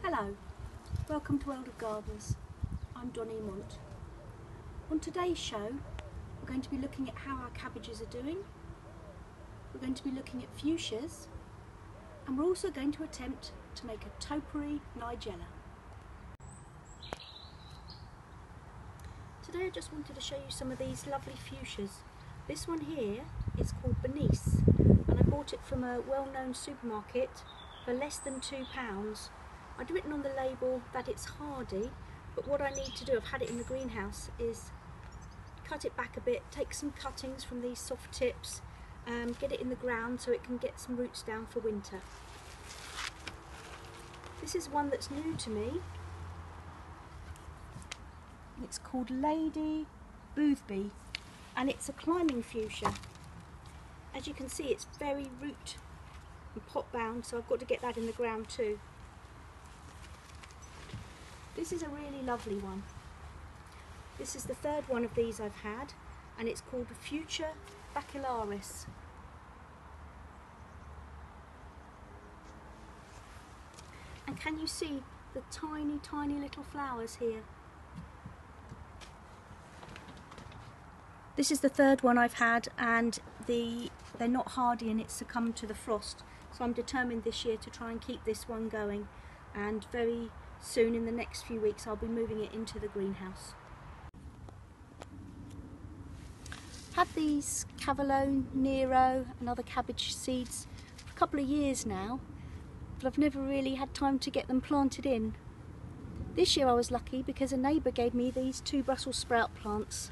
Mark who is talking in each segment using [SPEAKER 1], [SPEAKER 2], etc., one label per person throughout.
[SPEAKER 1] Hello, welcome to World of Gardens. I'm Dony Mont. On today's show we're going to be looking at how our cabbages are doing, we're going to be looking at fuchsias, and we're also going to attempt to make a topiary Nigella. Today I just wanted to show you some of these lovely fuchsias. This one here is called Bernice, and I bought it from a well-known supermarket for less than £2. I'd written on the label that it's hardy, but what I need to do, I've had it in the greenhouse, is cut it back a bit, take some cuttings from these soft tips, get it in the ground so it can get some roots down for winter. This is one that's new to me. It's called Lady Boothby, and it's a climbing fuchsia. As you can see, it's very root and pot bound, so I've got to get that in the ground too. This is a really lovely one. This is the third one of these I've had, and it's called Fuchsia bacillaris. And can you see the tiny, tiny little flowers here? This is the third one I've had, and they're not hardy and it's succumbed to the frost. So I'm determined this year to try and keep this one going, and very soon in the next few weeks I'll be moving it into the greenhouse. Had these Cavolo, Nero and other cabbage seeds for a couple of years now, but I've never really had time to get them planted in. This year I was lucky because a neighbour gave me these 2 Brussels sprout plants.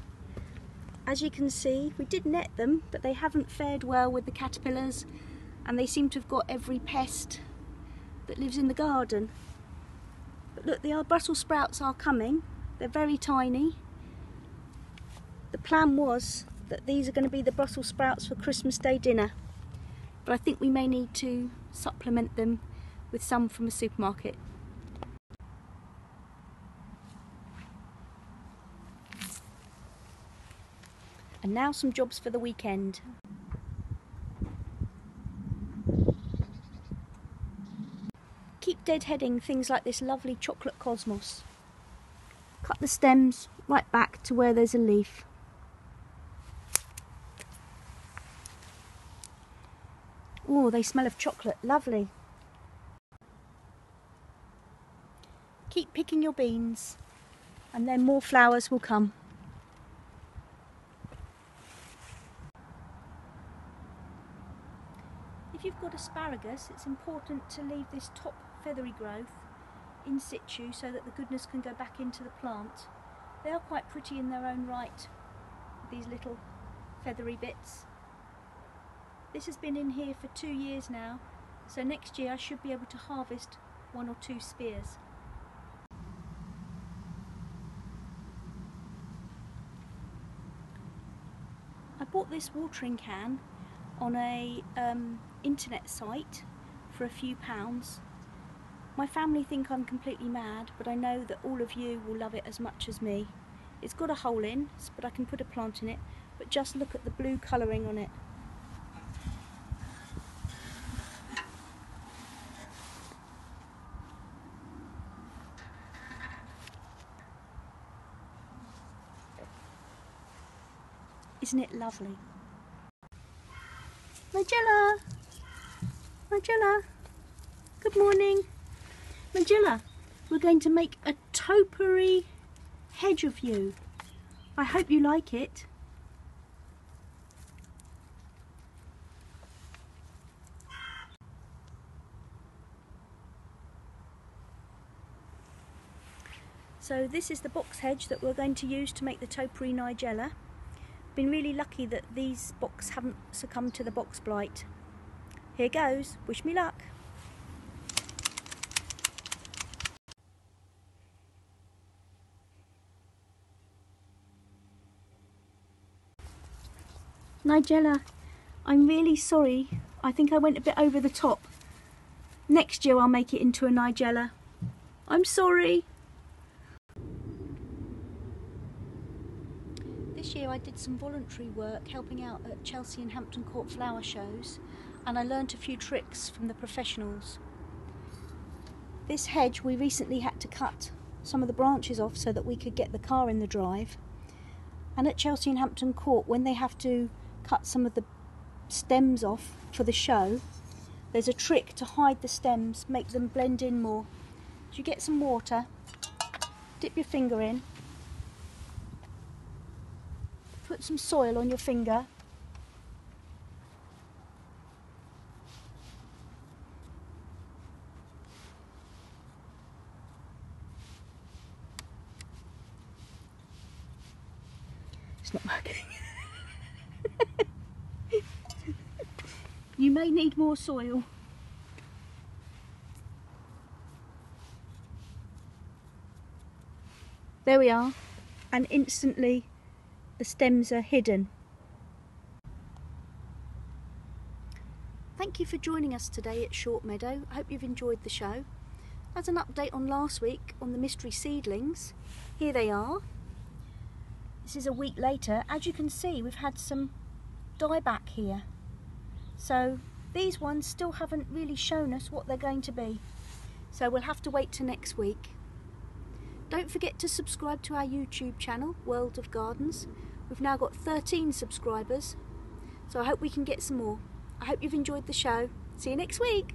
[SPEAKER 1] As you can see, we did net them, but they haven't fared well with the caterpillars, and they seem to have got every pest that lives in the garden. But look, the Brussels sprouts are coming. They're very tiny. The plan was that these are going to be the Brussels sprouts for Christmas Day dinner, but I think we may need to supplement them with some from a supermarket. And now some jobs for the weekend. Keep deadheading things like this lovely chocolate cosmos. Cut the stems right back to where there's a leaf. Oh, they smell of chocolate, lovely. Keep picking your beans, and then more flowers will come. If you've got asparagus, it's important to leave this top feathery growth in situ so that the goodness can go back into the plant. They are quite pretty in their own right, these little feathery bits. This has been in here for 2 years now, so next year I should be able to harvest 1 or 2 spears. I bought this watering can on a internet site for a few pounds. My family think I'm completely mad, but I know that all of you will love it as much as me. It's got a hole in, but I can put a plant in it, but just look at the blue colouring on it. Isn't it lovely? Nigella! Nigella! Good morning! Nigella, we're going to make a topiary hedge of you. I hope you like it. So this is the box hedge that we're going to use to make the topiary Nigella. Been really lucky that these box haven't succumbed to the box blight. Here goes, wish me luck. Nigella, I'm really sorry. I think I went a bit over the top. Next year I'll make it into a Nigella. I'm sorry. This year I did some voluntary work helping out at Chelsea and Hampton Court flower shows, and I learnt a few tricks from the professionals. This hedge we recently had to cut some of the branches off so that we could get the car in the drive. And at Chelsea and Hampton Court, when they have to cut some of the stems off for the show, there's a trick to hide the stems, make them blend in more. So you get some water, dip your finger in, put some soil on your finger, it's not working. You may need more soil. There we are, and instantly the stems are hidden. Thank you for joining us today at Short Meadow. I hope you've enjoyed the show. As an update on last week on the mystery seedlings, here they are. This is a week later. As you can see, we've had some dieback here. So these ones still haven't really shown us what they're going to be. So we'll have to wait till next week. Don't forget to subscribe to our YouTube channel, World of Gardens. We've now got 13 subscribers, so I hope we can get some more. I hope you've enjoyed the show. See you next week.